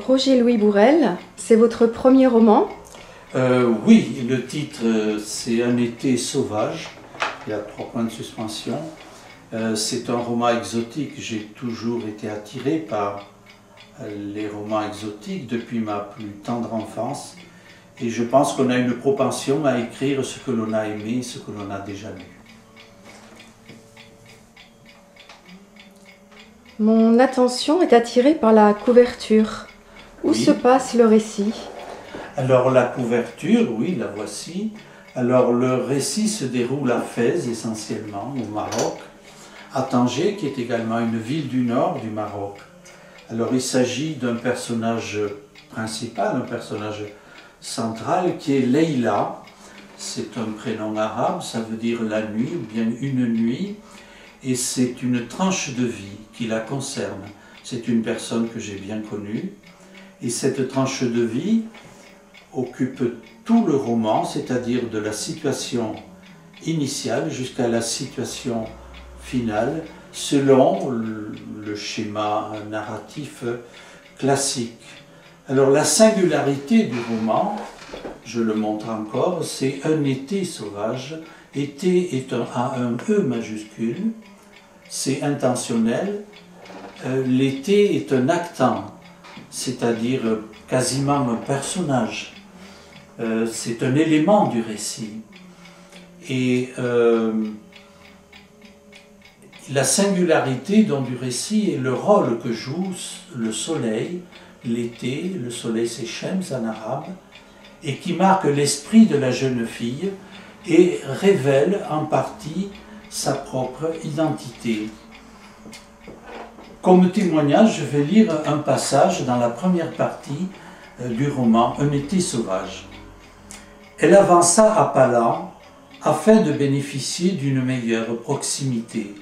Roger Louis Bourrel, c'est votre premier roman? Oui, le titre c'est Un été sauvage, il y a 3 points de suspension. C'est un roman exotique, j'ai toujours été attiré par les romans exotiques depuis ma plus tendre enfance. Et je pense qu'on a une propension à écrire ce que l'on a aimé, ce que l'on a déjà lu. Mon attention est attirée par la couverture. Où Oui. se passe le récit? Alors la couverture, oui, la voici. Alors le récit se déroule à Fès essentiellement, au Maroc, à Tanger, qui est également une ville du nord du Maroc. Alors il s'agit d'un personnage principal, un personnage central qui est Leïla. C'est un prénom arabe, ça veut dire la nuit ou bien une nuit. Et c'est une tranche de vie qui la concerne. C'est une personne que j'ai bien connue. Et cette tranche de vie occupe tout le roman, c'est-à-dire de la situation initiale jusqu'à la situation finale, selon le schéma narratif classique. Alors la singularité du roman, je le montre encore, c'est un été sauvage. Été est a un E majuscule, c'est intentionnel. L'été est un actant, c'est-à-dire quasiment un personnage. C'est un élément du récit. Et la singularité du récit est le rôle que joue le soleil, l'été, le soleil c'est Shams en arabe, et qui marque l'esprit de la jeune fille et révèle en partie sa propre identité. Comme témoignage, je vais lire un passage dans la première partie du roman Un été sauvage. Elle avança à pas lents afin de bénéficier d'une meilleure proximité.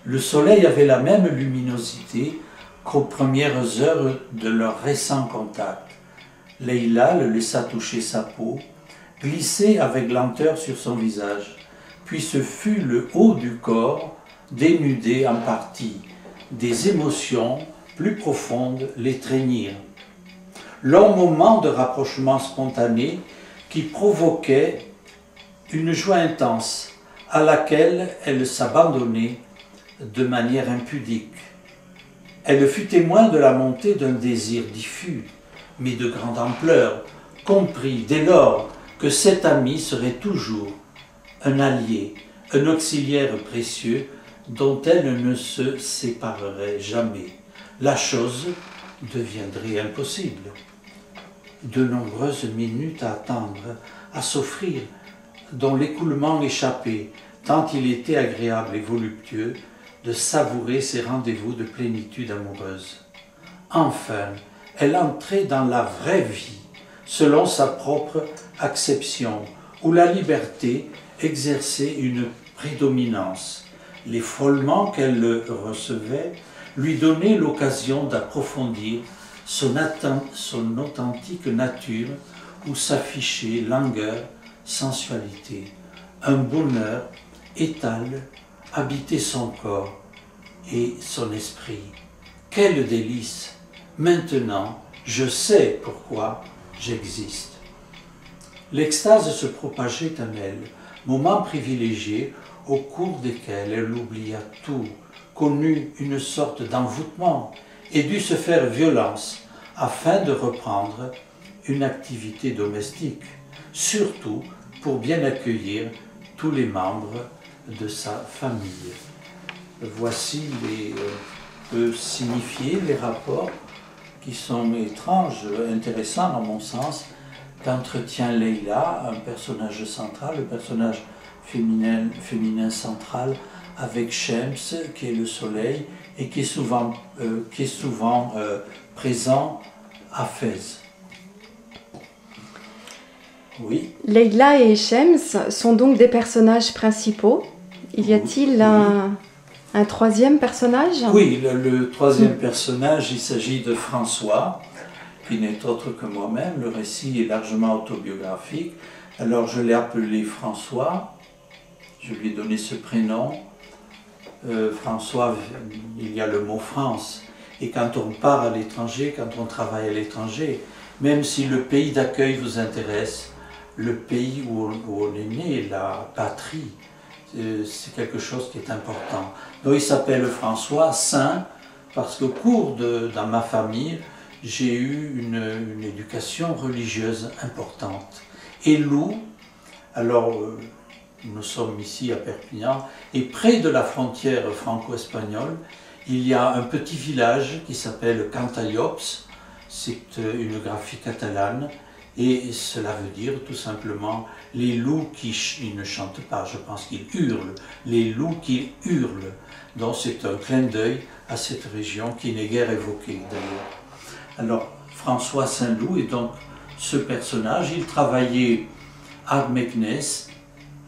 Le soleil avait la même luminosité qu'aux premières heures de leur récent contact. Leïla le laissa toucher sa peau, glisser avec lenteur sur son visage, puis ce fut le haut du corps, dénudé en partie. Des émotions plus profondes l'étreignirent. Long moment de rapprochement spontané qui provoquait une joie intense à laquelle elle s'abandonnait de manière impudique. Elle fut témoin de la montée d'un désir diffus, mais de grande ampleur, compris dès lors que cet ami serait toujours un allié, un auxiliaire précieux dont elle ne se séparerait jamais. La chose deviendrait impossible. De nombreuses minutes à attendre, à s'offrir, dont l'écoulement échappait, tant il était agréable et voluptueux de savourer ces rendez-vous de plénitude amoureuse. Enfin, elle entrait dans la vraie vie, selon sa propre acception, où la liberté exerçait une prédominance. Les frôlements qu'elle recevait lui donnaient l'occasion d'approfondir son authentique nature où s'affichait langueur, sensualité. Un bonheur étal habitait son corps et son esprit. Quel délice! Maintenant, je sais pourquoi j'existe. L'extase se propageait en elle, moment privilégié au cours desquels elle oublia tout, connut une sorte d'envoûtement et dut se faire violence afin de reprendre une activité domestique, surtout pour bien accueillir tous les membres de sa famille. Voici peut signifier les rapports qui sont étranges, intéressants à mon sens, qu'entretient Leïla, un personnage central, le personnage féminin central, avec Shams, qui est le soleil, et qui est souvent présent à Fès. Oui. Leïla et Shams sont donc des personnages principaux. Y a-t-il un troisième personnage? Oui, le troisième personnage, il s'agit de François, qui n'est autre que moi-même. Le récit est largement autobiographique. Alors je l'ai appelé François, je lui ai donné ce prénom. François, il y a le mot France, Et quand on part à l'étranger, quand on travaille à l'étranger, même si le pays d'accueil vous intéresse, le pays où on est né, la patrie, c'est quelque chose qui est important. Donc il s'appelle François Saint parce qu'au cours dans ma famille, j'ai eu une éducation religieuse importante. Et Loup, alors nous sommes ici à Perpignan, et près de la frontière franco-espagnole, il y a un petit village qui s'appelle Cantallops, c'est une graphie catalane, et cela veut dire tout simplement les loups ils ne chantent pas, je pense qu'ils hurlent, les loups qui hurlent. Donc c'est un clin d'œil à cette région qui n'est guère évoquée d'ailleurs. Alors François Saint-Loup est donc ce personnage, il travaillait à Meknès,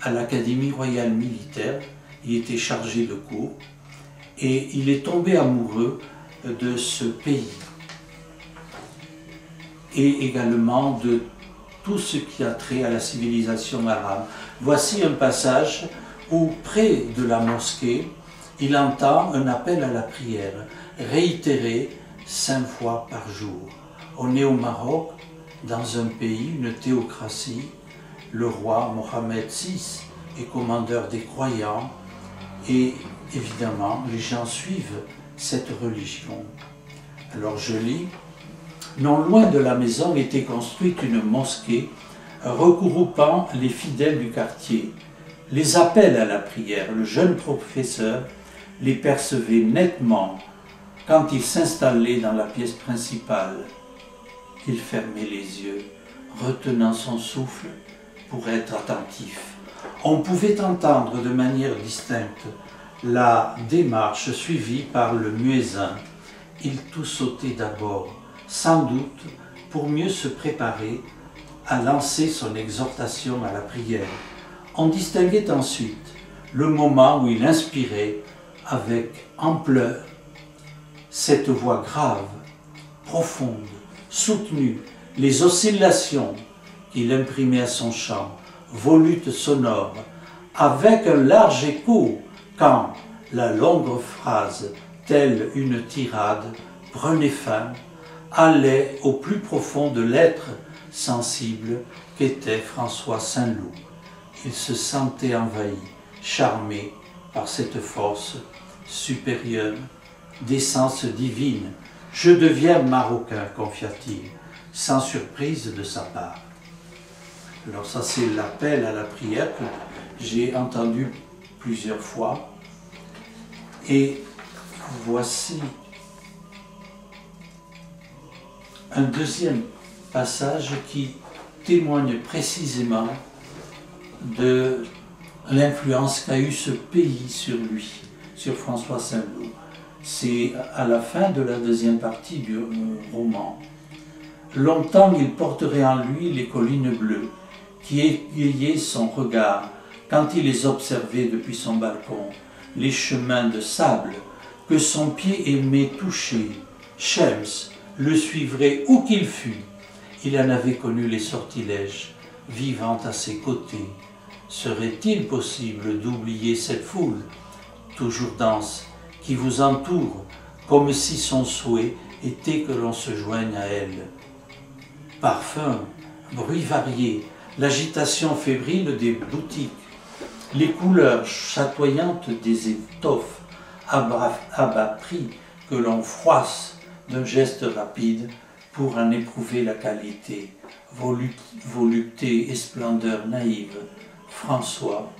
à l'Académie royale militaire, il était chargé de cours et il est tombé amoureux de ce pays et également de tout ce qui a trait à la civilisation arabe. Voici un passage où, près de la mosquée, il entend un appel à la prière, réitéré 5 fois par jour. On est au Maroc, dans un pays, une théocratie. Le roi Mohammed VI est commandeur des croyants et évidemment, les gens suivent cette religion. Alors je lis. Non loin de la maison était construite une mosquée regroupant les fidèles du quartier. Les appels à la prière, le jeune professeur les percevait nettement quand il s'installait dans la pièce principale. Il fermait les yeux, retenant son souffle pour être attentif. On pouvait entendre de manière distincte la démarche suivie par le muezzin. Il tout sautait d'abord, sans doute pour mieux se préparer à lancer son exhortation à la prière. On distinguait ensuite le moment où il inspirait avec ampleur cette voix grave, profonde, soutenue, les oscillations qu'il imprimait à son chant, volutes sonores, avec un large écho quand la longue phrase, telle une tirade, prenait fin, allait au plus profond de l'être sensible qu'était François Saint-Loup. Il se sentait envahi, charmé par cette force supérieure, d'essence divine. « Je deviens marocain », confia-t-il, sans surprise de sa part. Alors ça, c'est l'appel à la prière que j'ai entendu plusieurs fois. Et voici un deuxième passage qui témoigne précisément de l'influence qu'a eu ce pays sur lui, sur François Saint-Loup. C'est à la fin de la deuxième partie du roman. Longtemps il porterait en lui les collines bleues qui égayaient son regard quand il les observait depuis son balcon, les chemins de sable que son pied aimait toucher. Shems le suivrait où qu'il fût. Il en avait connu les sortilèges, vivant à ses côtés. Serait-il possible d'oublier cette foule, toujours dense, qui vous entoure, comme si son souhait était que l'on se joigne à elle? Parfums, bruits variés, l'agitation fébrile des boutiques, les couleurs chatoyantes des étoffes, à bas prix que l'on froisse d'un geste rapide pour en éprouver la qualité, volupté et splendeur naïve. François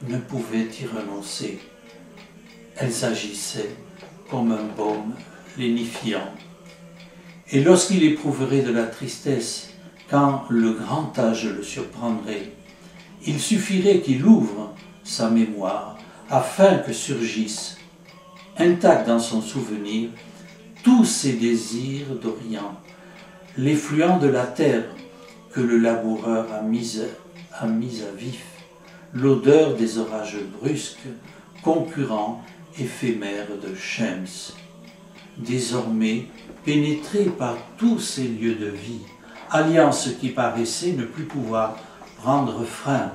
ne pouvait y renoncer. Elles agissaient comme un baume lénifiant. Et lorsqu'il éprouverait de la tristesse, quand le grand âge le surprendrait, il suffirait qu'il ouvre sa mémoire afin que surgissent, intacts dans son souvenir, tous ses désirs d'Orient, l'effluent de la terre que le laboureur a mis à vif, l'odeur des orages brusques, concurrents, éphémères de Shems. Désormais, pénétré par tous ces lieux de vie, alliance qui paraissait ne plus pouvoir prendre frein,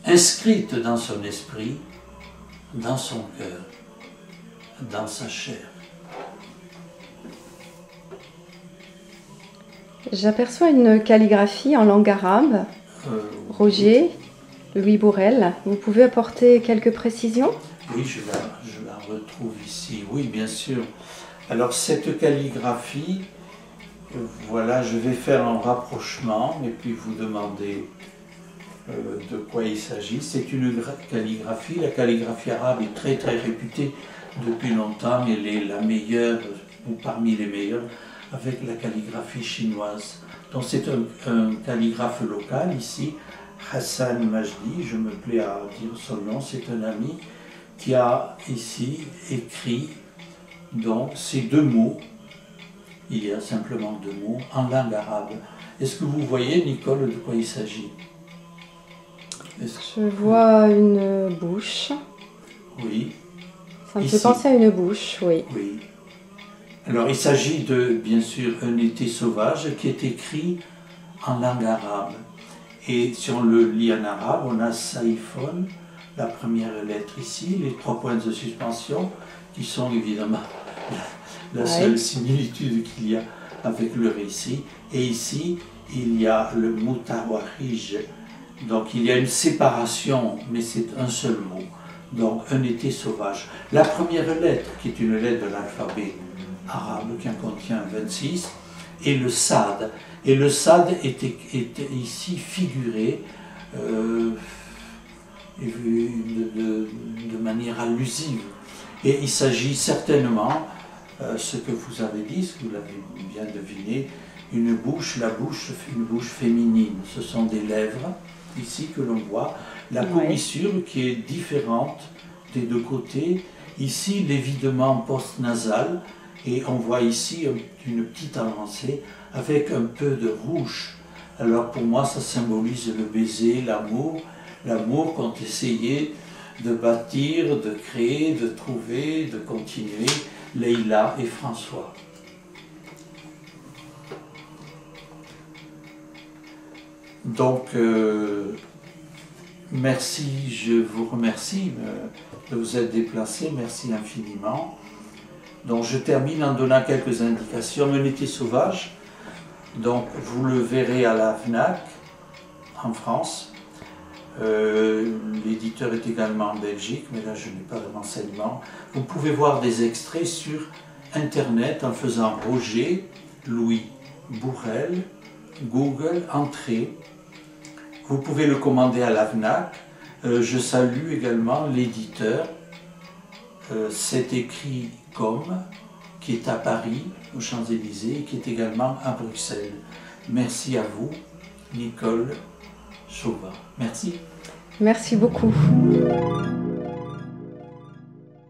inscrite dans son esprit, dans son cœur, dans sa chair. J'aperçois une calligraphie en langue arabe. Roger, Louis Bourrel, vous pouvez apporter quelques précisions? Oui, je la retrouve ici, oui, bien sûr. Alors cette calligraphie, voilà, je vais faire un rapprochement et puis vous demander de quoi il s'agit. C'est une calligraphie, la calligraphie arabe est très très réputée depuis longtemps, elle est la meilleure, ou parmi les meilleures, avec la calligraphie chinoise. Donc c'est un calligraphe local ici, Hassan Majdi, je me plais à dire son nom, c'est un ami qui a ici écrit donc ces deux mots, il y a simplement deux mots, en langue arabe. Est-ce que vous voyez, Nicole, de quoi il s'agit? Je vois une bouche. Oui. Ça me fait penser à une bouche, oui. Oui. Alors il s'agit de, bien sûr, Un été sauvage qui est écrit en langue arabe. Et si on le lit en arabe, on a Saïfon, la première lettre ici, les 3 points de suspension, qui sont évidemment la seule similitude qu'il y a avec le récit. Et ici, il y a le Mutawarij. Donc il y a une séparation, mais c'est un seul mot. Donc Un été sauvage. La première lettre, qui est une lettre de l'alphabet arabe, qui en contient 26, et le Sad. Et le Sad est ici figuré de manière allusive. Et il s'agit certainement, ce que vous avez dit, ce que vous l'avez bien deviné, une bouche féminine. Ce sont des lèvres, ici, que l'on voit. La commissure qui est différente des deux côtés. Ici, l'évidement post-nasal. Et on voit ici une petite avancée avec un peu de rouge. Alors pour moi, ça symbolise le baiser, l'amour qu'ont essayé de bâtir, de créer, de trouver, de continuer Leïla et François. Donc, merci, je vous remercie de vous être déplacé, merci infiniment. Donc je termine en donnant quelques indications. Un été sauvage, donc vous le verrez à la FNAC en France. L'éditeur est également en Belgique, mais là je n'ai pas de renseignements. Vous pouvez voir des extraits sur internet en faisant Roger, Louis Bourrel, Google, entrée. Vous pouvez le commander à la FNAC. Je salue également l'éditeur. C'est écrit comme, qui est à Paris, aux Champs-Élysées, et qui est également à Bruxelles. Merci à vous, Nicole Chauvin. Merci. Merci beaucoup.